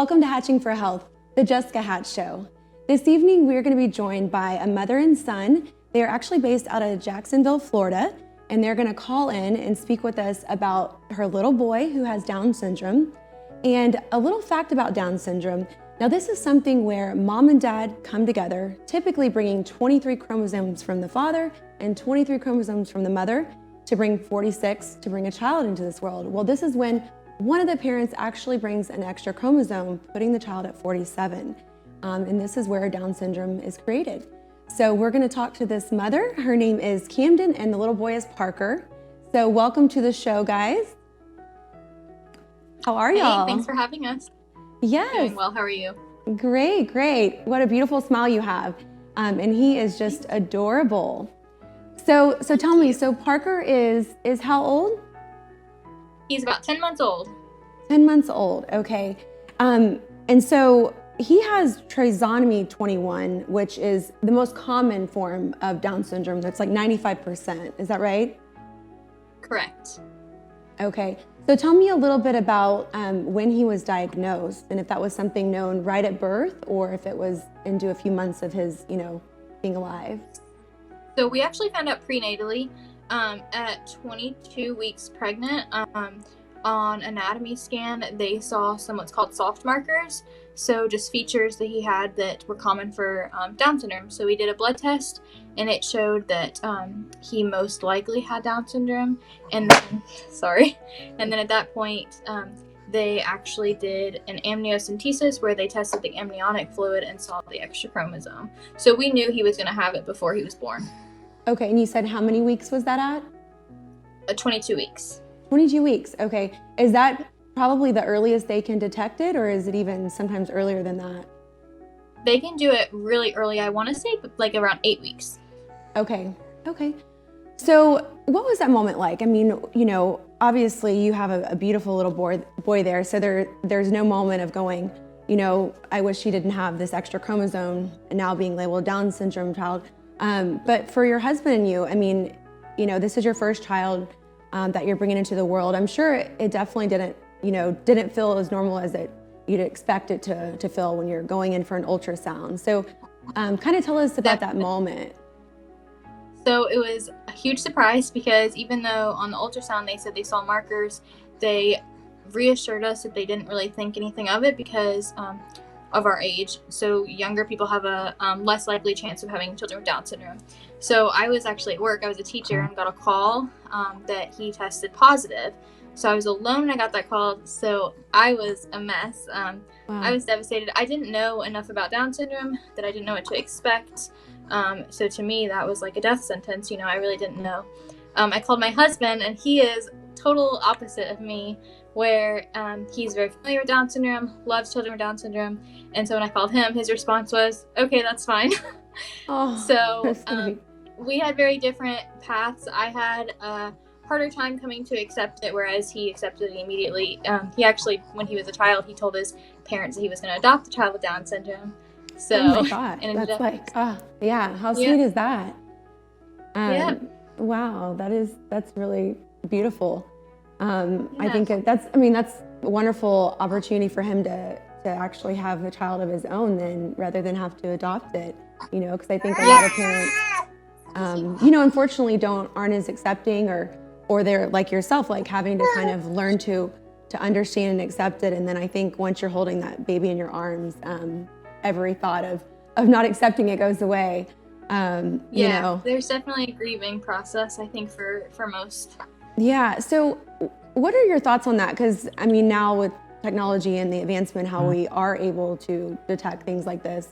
Welcome to Hatching for Health, the Jessica Hatch Show. This evening, we're going to be joined by a mother and son. They are actually based out of Jacksonville, Florida, and they're going to call in and speak with us about her little boy who has Down syndrome. And a little fact about Down syndrome. Now, this is something where mom and dad come together, typically bringing 23 chromosomes from the father and 23 chromosomes from the mother to bring 46 to bring a child into this world. Well, this is when one of the parents actually brings an extra chromosome, putting the child at 47. And this is where Down syndrome is created. So we're going to talk to this mother. Her name is Camdyn, and the little boy is Parker. So welcome to the show, guys. How are y'all? Hey, thanks for having us. Yes. Doing well. How are you? Great, great. What a beautiful smile you have. And he is just adorable. So tell me, so Parker is how old? He's about 10 months old. 10 months old, okay. And so he has trisomy 21, which is the most common form of Down syndrome. That's like 95%. Is that right? Correct. Okay. So tell me a little bit about when he was diagnosed, and if that was something known right at birth, or if it was into a few months of his, being alive. So we actually found out prenatally at 22 weeks pregnant. On anatomy scan, they saw some what's called soft markers. So just features that he had that were common for Down syndrome. So we did a blood test, and it showed that he most likely had Down syndrome. And then at that point, they actually did an amniocentesis where they tested the amniotic fluid and saw the extra chromosome. So we knew he was going to have it before he was born. Okay, and you said how many weeks was that at? 22 weeks. 22 weeks, okay. Is that probably the earliest they can detect it, or is it even sometimes earlier than that? They can do it really early. I want to say like around 8 weeks. Okay. So what was that moment like? I mean, obviously you have a beautiful little boy there, so there's no moment of going, I wish he didn't have this extra chromosome and now being labeled Down syndrome child. But for your husband and you, I mean, this is your first child that you're bringing into the world. I'm sure it definitely didn't feel as normal as you'd expect it to feel when you're going in for an ultrasound. So kind of tell us about that moment. So it was a huge surprise because even though on the ultrasound they said they saw markers, they reassured us that they didn't really think anything of it because of our age. So younger people have a less likely chance of having children with Down syndrome. So I was actually at work. I was a teacher and got a call that he tested positive. So I was alone when I got that call. So I was a mess. Wow. I was devastated. I didn't know enough about Down syndrome that I didn't know what to expect. So to me, that was like a death sentence. I really didn't know. I called my husband, and he is total opposite of me, where he's very familiar with Down syndrome, loves children with Down syndrome. And so when I called him, his response was, okay, that's fine. So we had very different paths. I had a harder time coming to accept it, whereas he accepted it immediately. He actually, when he was a child, he told his parents that he was going to adopt a child with Down syndrome. So, oh my God, that's how sweet is that? Wow, that's really beautiful. I think that's a wonderful opportunity for him to actually have a child of his own then, rather than have to adopt it, because I think a lot of parents, unfortunately aren't as accepting or they're like yourself, like having to kind of learn to understand and accept it. And then I think once you're holding that baby in your arms, every thought of not accepting it goes away. There's definitely a grieving process, I think, for most. Yeah. So what are your thoughts on that? Because now with technology and the advancement, how we are able to detect things like this,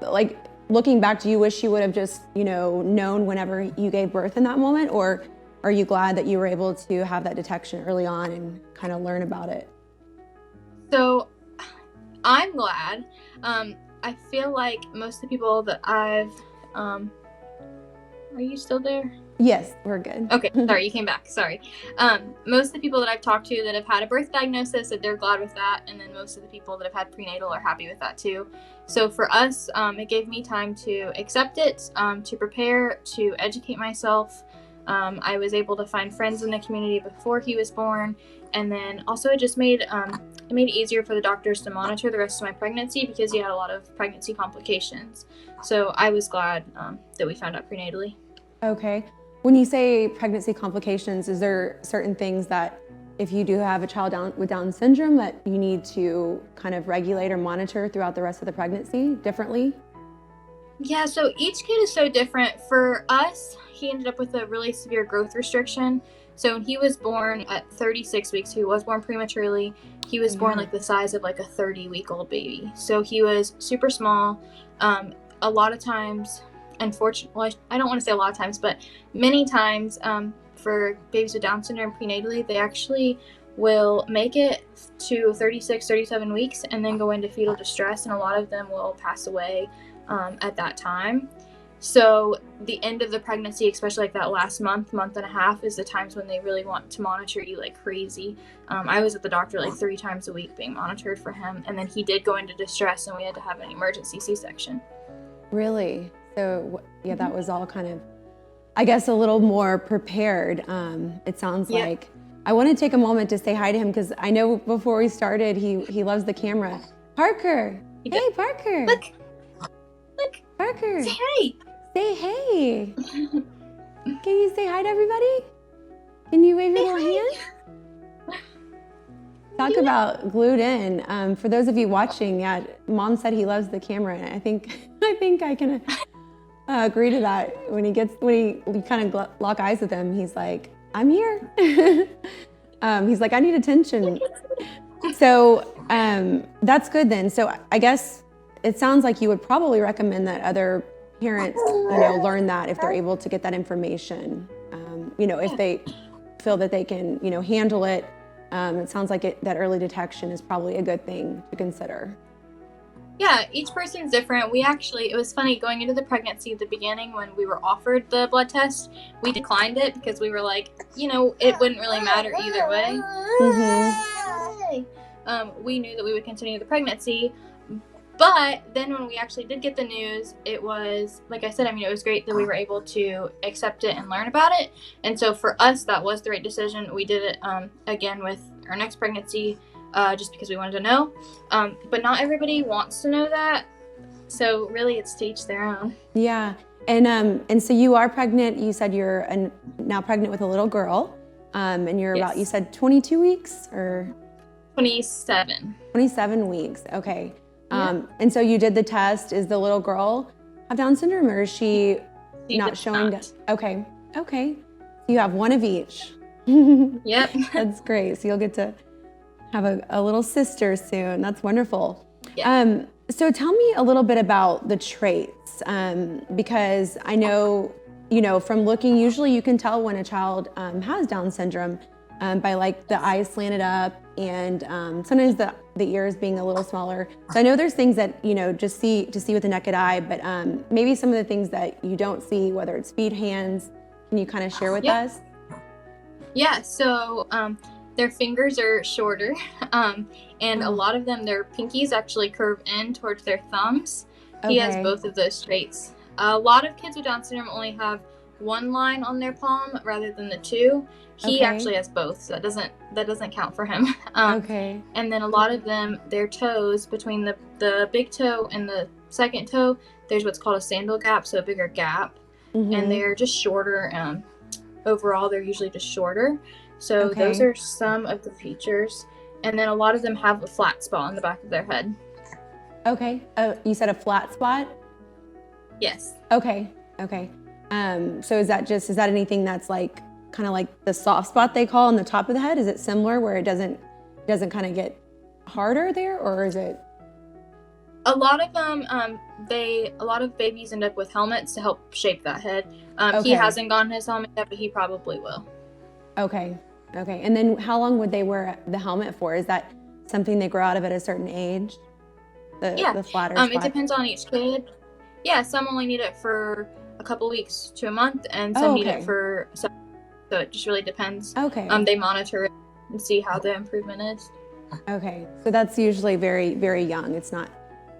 like looking back, do you wish you would have just, known whenever you gave birth in that moment? Or are you glad that you were able to have that detection early on and kind of learn about it? So I'm glad. I feel like most of the people that I've, are you still there? Yes, we're good. Okay, sorry, you came back, sorry. Most of the people that I've talked to that have had a birth diagnosis, that they're glad with that, and then most of the people that have had prenatal are happy with that too. So for us, it gave me time to accept it, to prepare, to educate myself. I was able to find friends in the community before he was born, And then also it just made it made it easier for the doctors to monitor the rest of my pregnancy because he had a lot of pregnancy complications. So I was glad that we found out prenatally. Okay. When you say pregnancy complications, is there certain things that if you do have a child with Down syndrome that you need to kind of regulate or monitor throughout the rest of the pregnancy differently? Yeah, so each kid is so different. For us, he ended up with a really severe growth restriction. So when he was born at 36 weeks, he was born prematurely. He was born like the size of like a 30-week-old baby. So he was super small. A lot of times, unfortunately, I don't want to say a lot of times, but many times for babies with Down syndrome prenatally, they actually will make it to 36, 37 weeks and then go into fetal distress, and a lot of them will pass away at that time. So the end of the pregnancy, especially like that last month and a half, is the times when they really want to monitor you like crazy. I was at the doctor like 3 times a week being monitored for him, and then he did go into distress and we had to have an emergency C-section. Really? So yeah, that was all kind of, I guess, a little more prepared. It sounds like. I want to take a moment to say hi to him because I know before we started, he loves the camera. Parker! Hey, Parker! Look! Parker! Say hey! Say hey! Can you say hi to everybody? Can you wave your little hand? Talk about glued in. For those of you watching, yeah, Mom said he loves the camera, and I think I can agree to that. When we kind of lock eyes with him, he's like, I'm here. He's like, I need attention. So that's good then. So I guess it sounds like you would probably recommend that other parents, learn that if they're able to get that information. If they feel that they can, handle it. It sounds like that early detection is probably a good thing to consider. Yeah, each person's different. It was funny going into the pregnancy at the beginning when we were offered the blood test, we declined it because we were like, it wouldn't really matter either way. Mm-hmm. We knew that we would continue the pregnancy, but then when we actually did get the news, it was, like I said, it was great that we were able to accept it and learn about it. And so for us, that was the right decision. We did it again with our next pregnancy, just because we wanted to know. But not everybody wants to know that. So really it's to each their own. Yeah. And so you are pregnant. You said you're now pregnant with a little girl. And you're Yes. about, you said 22 weeks or? 27. 27 weeks. Okay. And so you did the test. Is the little girl have Down syndrome, or is she not showing that? Okay. You have one of each. Yep. That's great. So you'll get to have a little sister soon. That's wonderful. Yeah. So tell me a little bit about the traits, because I know, from looking, usually you can tell when a child has Down syndrome by like the eyes slanted up and sometimes the ears being a little smaller. So I know there's things that, just see with the naked eye, but maybe some of the things that you don't see, whether it's feet, hands, can you kind of share with us? Yeah, so their fingers are shorter, and a lot of them, their pinkies actually curve in towards their thumbs. He has both of those traits. A lot of kids with Down syndrome only have one line on their palm rather than the 2. He actually has both, so that doesn't count for him. And then a lot of them, their toes, between the big toe and the second toe, there's what's called a sandal gap, so a bigger gap, and they're just shorter. Overall, they're usually just shorter. So those are some of the features. And then a lot of them have a flat spot on the back of their head. Okay. You said a flat spot? Yes. Okay. So is that anything that's like kind of like the soft spot they call on the top of the head? Is it similar where it doesn't kind of get harder there, or is it? A lot of them, a lot of babies end up with helmets to help shape that head. He hasn't gotten his helmet yet, but he probably will. Okay. And then how long would they wear the helmet for? Is that something they grow out of at a certain age? The flatter spot? It depends on each kid. Yeah, some only need it for a couple weeks to a month, and some need it for so it just really depends. They monitor it and see how the improvement is. Okay, so that's usually very, very young. It's not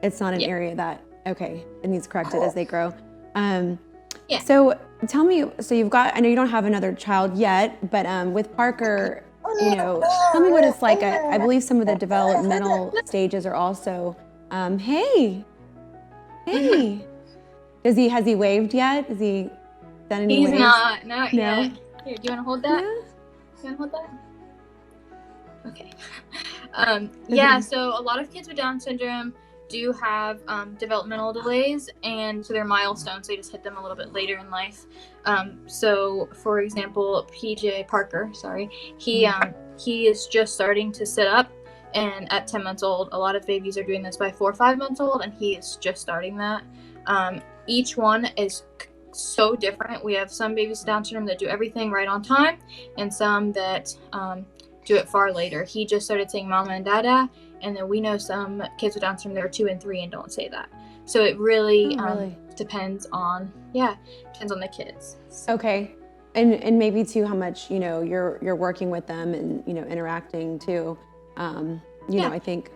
an area that it needs corrected as they grow. So tell me, so you've got, I know you don't have another child yet, but with Parker, Tell me what it's like. I believe some of the developmental stages are also, hey, has he waved yet? Has he done any waves? He's not yet. No? Here, do you want to hold that? Yeah. You want to hold that? Okay. Yeah, so a lot of kids with Down syndrome do have developmental delays, and so they're milestones. They just hit them a little bit later in life. So, for example, PJ Parker, he is just starting to sit up, and at 10 months old, a lot of babies are doing this by 4 or 5 months old, and he is just starting that. Each one is so different. We have some babies with Down syndrome that do everything right on time, and some that do it far later. He just started saying mama and dada, and then we know some kids with Down syndrome that are 2 and 3 and don't say that. So it really, depends on the kids. Okay. And maybe too how much, you're working with them and, interacting too. I think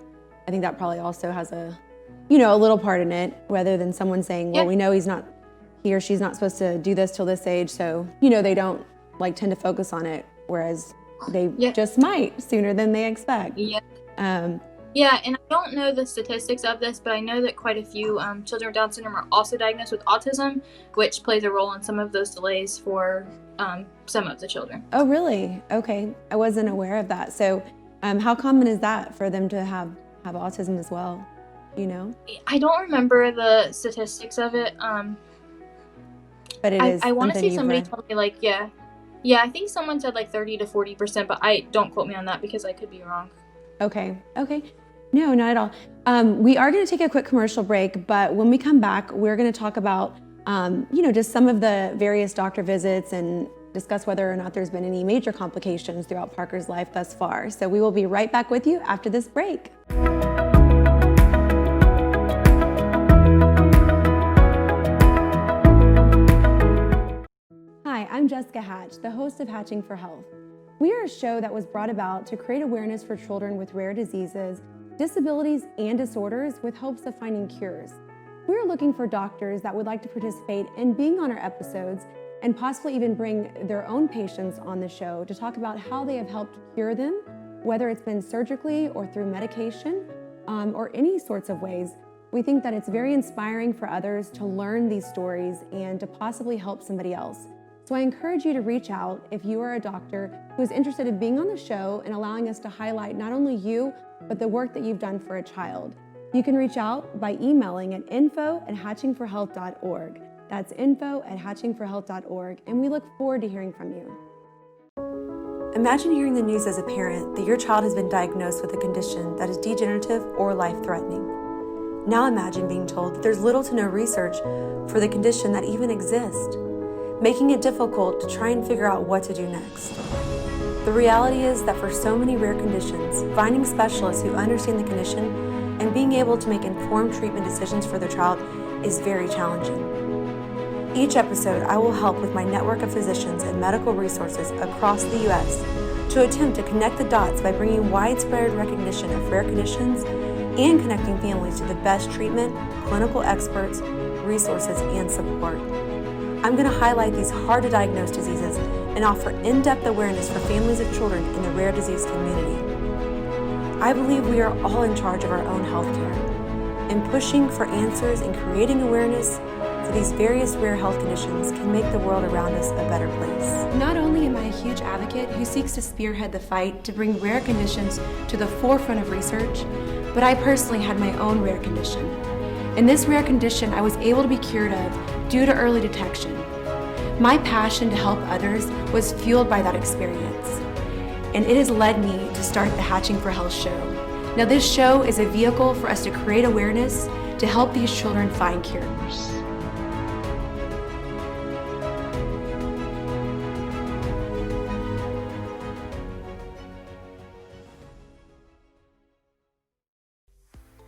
that probably also has a little part in it, rather than someone saying, well, we know he or she's not supposed to do this till this age. So, they don't tend to focus on it, whereas they just might sooner than they expect. Yeah. And I don't know the statistics of this, but I know that quite a few children with Down syndrome are also diagnosed with autism, which plays a role in some of those delays for some of the children. Oh, really? Okay. I wasn't aware of that. So how common is that for them to have autism as well? I don't remember the statistics of it. But it is. I want to say somebody told me I think someone said 30 to 40%, but I don't quote me on that because I could be wrong. Okay. No, not at all. We are going to take a quick commercial break, but when we come back, we're going to talk about, just some of the various doctor visits and discuss whether or not there's been any major complications throughout Parker's life thus far. So we will be right back with you after this break. Hi, I'm Jessica Hatch, the host of Hatching for Health. We are a show that was brought about to create awareness for children with rare diseases, disabilities, and disorders with hopes of finding cures. We are looking for doctors that would like to participate in being on our episodes and possibly even bring their own patients on the show to talk about how they have helped cure them, whether it's been surgically or through medication, or any sorts of ways. We think that it's very inspiring for others to learn these stories and to possibly help somebody else. So I encourage you to reach out if you are a doctor who is interested in being on the show and allowing us to highlight not only you, but the work that you've done for a child. You can reach out by emailing at info@hatchingforhealth.org. That's info@hatchingforhealth.org, and we look forward to hearing from you. Imagine hearing the news as a parent that your child has been diagnosed with a condition that is degenerative or life-threatening. Now imagine being told that there's little to no research for the condition that even exists, making it difficult to try and figure out what to do next. The reality is that for so many rare conditions, finding specialists who understand the condition and being able to make informed treatment decisions for their child is very challenging. Each episode, I will help with my network of physicians and medical resources across the U.S. to attempt to connect the dots by bringing widespread recognition of rare conditions and connecting families to the best treatment, clinical experts, resources, and support. I'm going to highlight these hard-to-diagnose diseases and offer in-depth awareness for families of children in the rare disease community. I believe we are all in charge of our own healthcare, and pushing for answers and creating awareness for these various rare health conditions can make the world around us a better place. Not only am I a huge advocate who seeks to spearhead the fight to bring rare conditions to the forefront of research, but I personally had my own rare condition. In this rare condition, I was able to be cured of due to early detection. My passion to help others was fueled by that experience, and it has led me to start the Hatching for Health show. Now, this show is a vehicle for us to create awareness to help these children find cures.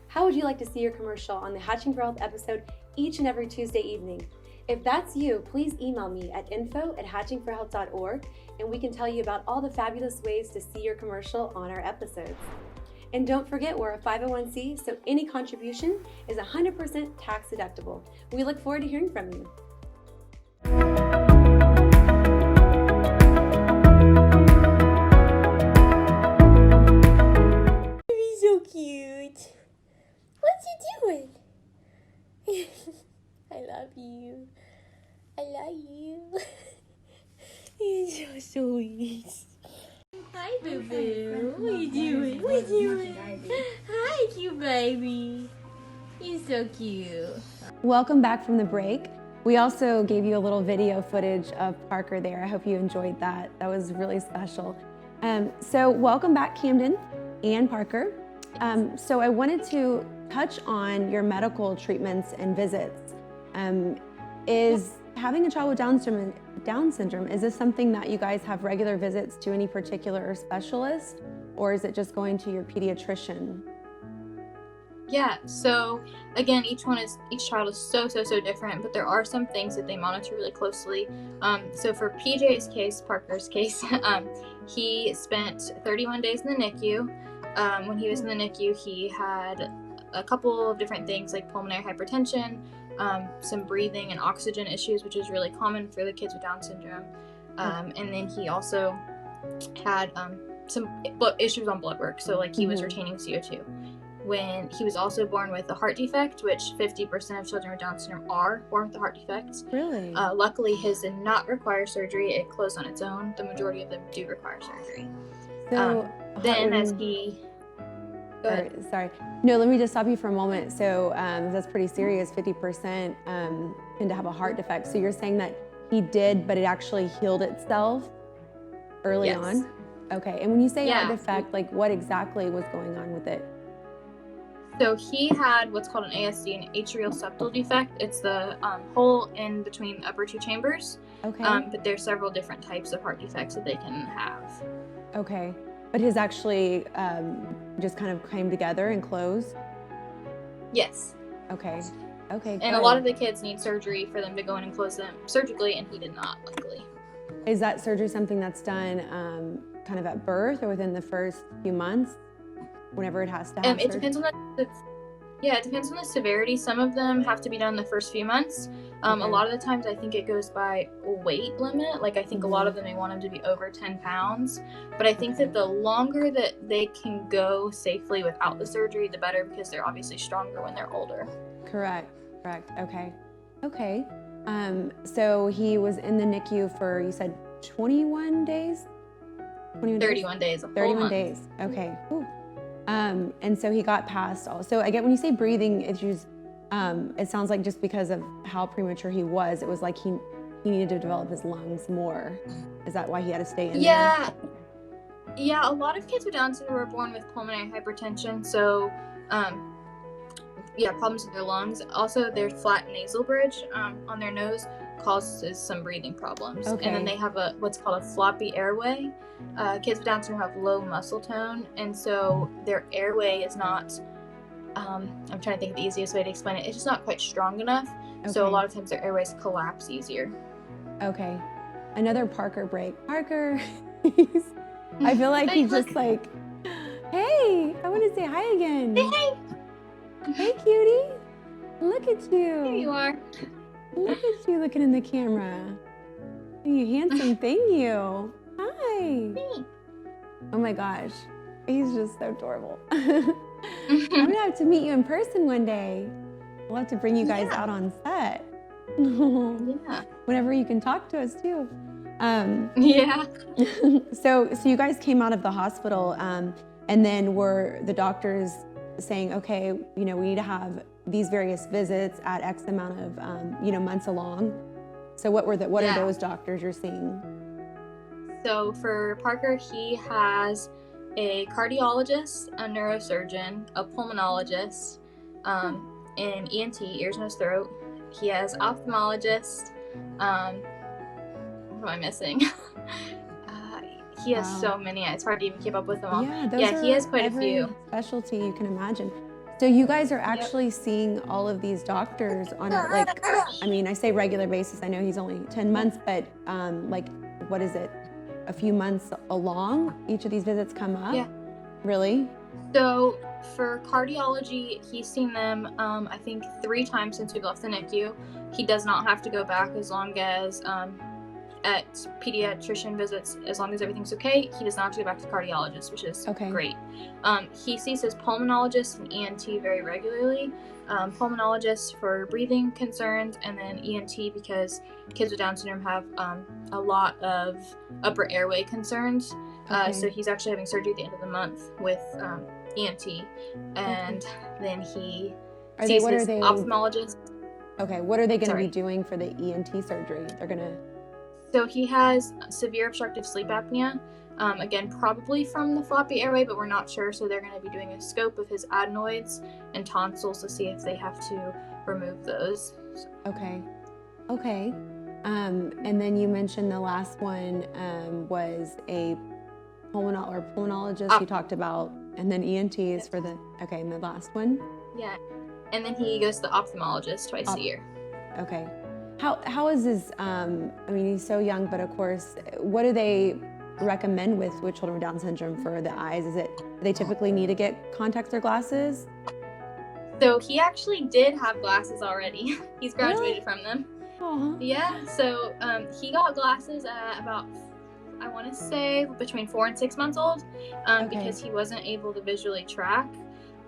How would you like to see your commercial on the Hatching for Health episode each and every Tuesday evening? If that's you, please email me at info@hatchingforhealth.org, and we can tell you about all the fabulous ways to see your commercial on our episodes. And don't forget, we're a 501c, so any contribution is 100% tax deductible. We look forward to hearing from you. cute. What's he doing? I love you. I love you. You're so sweet. Hi, Boo Boo. What are you doing? What are you doing? Hi, cute baby. You're so cute. Welcome back from the break. We also gave you a little video footage of Parker there. I hope you enjoyed that. That was really special. So welcome back, Camdyn and Parker. So I wanted to touch on your medical treatments and visits. Is having a child with Down syndrome, is this something that you guys have regular visits to any particular specialist, or is it just going to your pediatrician? Yeah, so again, each child is so different, but there are some things that they monitor really closely. So for PJ's case, Parker's case, he spent 31 days in the NICU. When he was in the NICU, he had a couple of different things like pulmonary hypertension, some breathing and oxygen issues, which is really common for the kids with Down syndrome. And then he also had some issues on blood work, so like he was retaining CO2. When he was also born with a heart defect, which 50% of children with Down syndrome are born with a heart defect. Really? Luckily, his did not require surgery. It closed on its own. The majority of them do require surgery. So then as he... Go ahead. Sorry. No, let me just stop you for a moment. So that's pretty serious. 50% tend to have a heart defect. So you're saying that he did, but it actually healed itself early on? Okay. And when you say heart defect, like what exactly was going on with it? So he had what's called an ASD, an atrial septal defect. It's the hole in between the upper two chambers. Okay. But there's several different types of heart defects that they can have. Okay. But his actually just kind of came together and closed? Yes. Okay. Okay. And a lot of the kids need surgery for them to go in and close them surgically, and he did not, luckily. Is that surgery something that's done kind of at birth or within the first few months? Whenever it has to happen? It depends on it depends on the severity. Some of them have to be done the first few months. A lot of the times I think it goes by weight limit. Like I think a lot of them, they want them to be over 10 pounds. But I think that the longer that they can go safely without the surgery, the better, because they're obviously stronger when they're older. Correct. Okay. So he was in the NICU for, you said 21 days? 31 days. 31 days. Okay. Ooh. And so he got past all. So I get when you say breathing issues, it sounds like just because of how premature he was, it was like he needed to develop his lungs more. Is that why he had to stay in there? Yeah, a lot of kids with Down syndrome were born with pulmonary hypertension, so problems with their lungs. Also, their flat nasal bridge on their nose causes some breathing problems. Okay. And then they have what's called a floppy airway. Kids with Down syndrome have low muscle tone, and so their airway is not, I'm trying to think of the easiest way to explain it, it's just not quite strong enough. Okay. So a lot of times their airways collapse easier. Okay. Another Parker break. Parker, I feel like he's just like, hey, I want to say hi again. Hey. Hey, cutie. Look at you. Here you are. Look at you looking in the camera. You handsome thing, you. Hi. Oh my gosh. He's just so adorable. I'm going to have to meet you in person one day. We'll have to bring you guys out on set. Yeah. Whenever you can talk to us too. Yeah. So you guys came out of the hospital and then were the doctors saying, okay, we need to have these various visits at X amount of, months along. So what are those doctors you're seeing? So for Parker, he has a cardiologist, a neurosurgeon, a pulmonologist, an ENT, ears, nose, throat. He has ophthalmologist. What am I missing? He has so many. It's hard to even keep up with them all. Yeah, he has quite a few. Specialty you can imagine. So you guys are actually seeing all of these doctors on I say regular basis. I know he's only 10 months, but what is it? A few months along, each of these visits come up? Yeah. Really? So for cardiology, he's seen them, I think 3 times since we've left the NICU. He does not have to go back as long as at pediatrician visits, as long as everything's okay. He does not have to go back to the cardiologist, which is great. He sees his pulmonologist and ENT very regularly. Pulmonologist for breathing concerns, and then ENT because kids with Down syndrome have a lot of upper airway concerns. So he's actually having surgery at the end of the month with ENT, and then he sees his ophthalmologist. Okay, what are they going to be doing for the ENT surgery? They're going to... So he has severe obstructive sleep apnea, again, probably from the floppy airway, but we're not sure. So they're going to be doing a scope of his adenoids and tonsils to see if they have to remove those. Okay. And then you mentioned the last one was a pulmonologist you talked about, and then ENTs for the... Okay, and the last one? Yeah. And then he goes to the ophthalmologist twice a year. Okay. How is his, I mean, he's so young, but of course, what do they recommend with children with Down syndrome for the eyes? Do they typically need to get contacts or glasses? So he actually did have glasses already. He's graduated from them. Aww. Yeah, so he got glasses at about, I want to say, between 4 and 6 months old, because he wasn't able to visually track.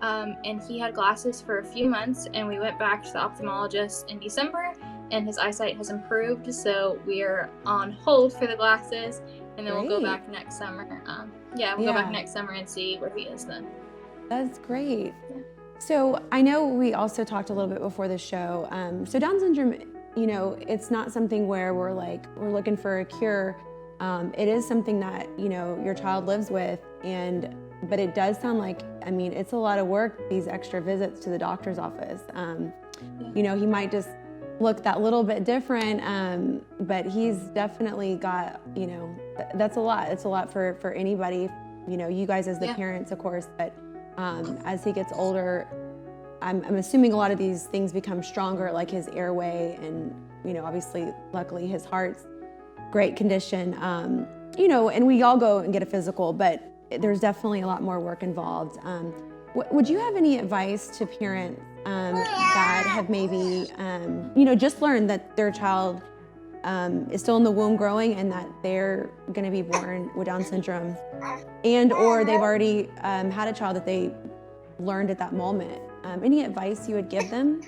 And he had glasses for a few months, and we went back to the ophthalmologist in December, and his eyesight has improved, so we're on hold for the glasses, and then we'll go back next summer. We'll go back next summer and see where he is then. That's great. Yeah. So I know we also talked a little bit before the show. So Down syndrome, it's not something where we're looking for a cure. It is something that, your child lives with, but it does sound like, I mean, it's a lot of work, these extra visits to the doctor's office. He might just look that little bit different, but he's definitely got, that's a lot. It's a lot for anybody, you guys as the parents, of course, but as he gets older, I'm assuming a lot of these things become stronger, like his airway and, obviously, luckily his heart's great condition, and we all go and get a physical, but there's definitely a lot more work involved. Would you have any advice to parents that have maybe, just learned that their child is still in the womb growing and that they're going to be born with Down syndrome, or they've already had a child that they learned at that moment? Any advice you would give them?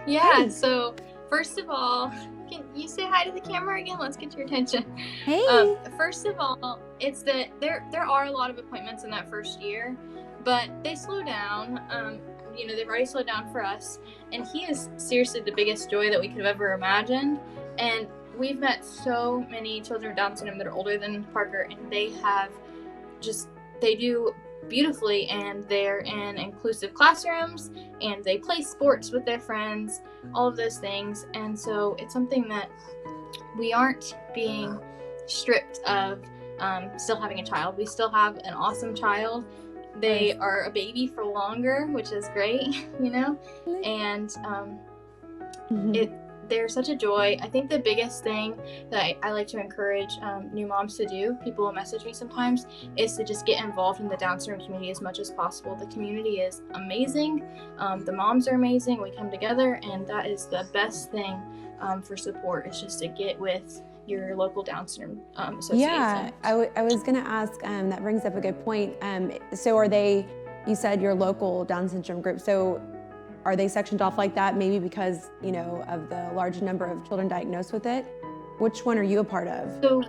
Yeah, so first of all, can you say hi to the camera again? Let's get your attention. Hey. First of all, it's that there are a lot of appointments in that first year, but they slow down. They've already slowed down for us, and he is seriously the biggest joy that we could have ever imagined. And we've met so many children with Down syndrome that are older than Parker, and they do beautifully, and they're in inclusive classrooms, and they play sports with their friends, all of those things. And so it's something that we aren't being stripped of still having a child. We still have an awesome child. They are a baby for longer, which is great, and they're such a joy. I think the biggest thing that I like to encourage new moms to do, people will message me sometimes, is to just get involved in the Down syndrome community as much as possible. The community is amazing. The moms are amazing. We come together, and that is the best thing for support, is just to get with your local Down syndrome association. Yeah, I was going to ask, that brings up a good point. So you said your local Down syndrome group, so are they sectioned off like that, maybe because, of the large number of children diagnosed with it? Which one are you a part of? So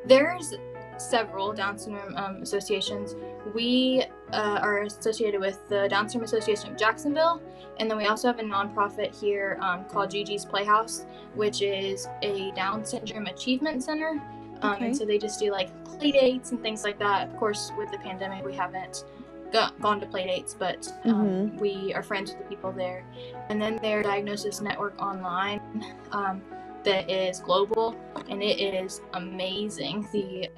there's several Down syndrome associations. We are associated with the Down syndrome Association of Jacksonville, and then we also have a nonprofit here called Gigi's Playhouse, which is a Down syndrome achievement center. And so they just do play dates and things like that. Of course, with the pandemic, we haven't gone to play dates, but we are friends with the people there. And then their diagnosis network online that is global, and it is amazing the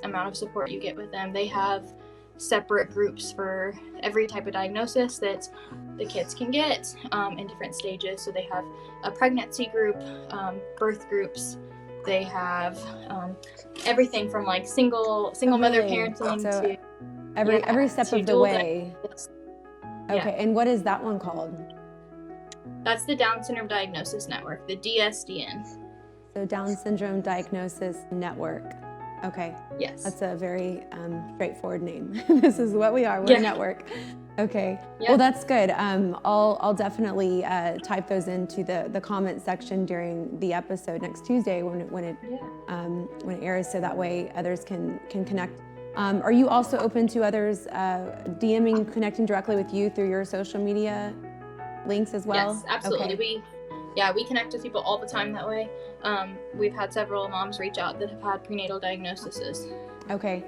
amount of support you get with them. They have separate groups for every type of diagnosis that the kids can get in different stages. So they have a pregnancy group, birth groups. They have everything from single mother parenting to every step of the way. Okay, Yeah. And what is that one called? That's the Down Syndrome Diagnosis Network, the DSDN. So Down Syndrome Diagnosis Network. Okay. Yes. That's a very straightforward name. This is what we are. We're a network. Okay. Yep. Well, that's good. I'll definitely type those into the comment section during the episode next Tuesday when it airs, so that way others can connect. Are you also open to others DMing, connecting directly with you through your social media links as well? Yes, absolutely. Okay. We connect with people all the time that way. We've had several moms reach out that have had prenatal diagnoses. Okay,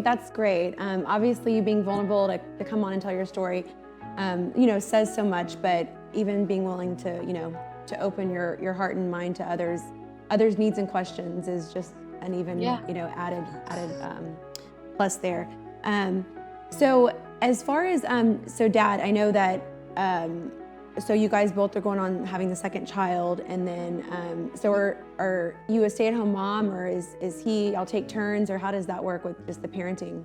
that's great. Obviously, you being vulnerable to come on and tell your story, says so much. But even being willing to open your heart and mind to others' needs and questions is just an even added plus there. So as far as Dad, I know that. So you guys both are going on having the second child, and then so are you a stay-at-home mom, or is he? I'll take turns, or how does that work with just the parenting?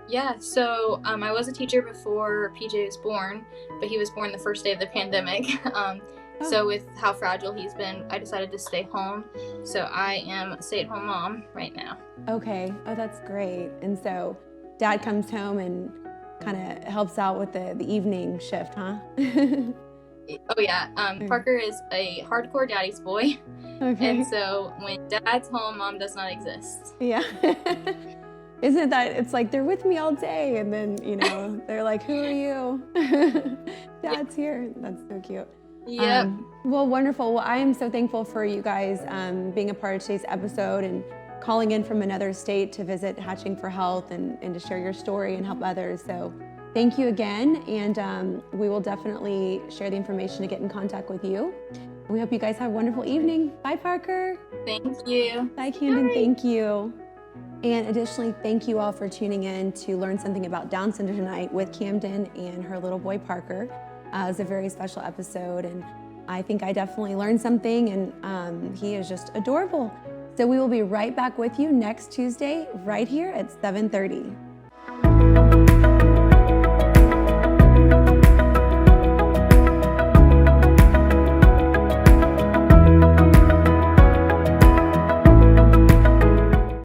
Yeah, so I was a teacher before PJ was born, but he was born the first day of the pandemic. So with how fragile he's been, I decided to stay home. So I am a stay-at-home mom right now. Okay. Oh, that's great. And so Dad comes home and kind of helps out with the evening shift, huh? Oh yeah, Parker is a hardcore daddy's boy. Okay. And so when Dad's home, Mom does not exist. Yeah. Isn't that, it's like they're with me all day, and then, they're like, who are you? Dad's here. That's so cute. Yep. Well, wonderful. Well, I am so thankful for you guys being a part of today's episode and calling in from another state to visit Hatching for Health and to share your story and help others. So thank you again, and we will definitely share the information to get in contact with you. We hope you guys have a wonderful evening. Bye, Parker. Thank you. Bye, Camdyn. Bye. Thank you. And additionally, thank you all for tuning in to learn something about Down syndrome tonight with Camdyn and her little boy, Parker. It was a very special episode, and I think I definitely learned something, and he is just adorable. So we will be right back with you next Tuesday, right here at 7:30.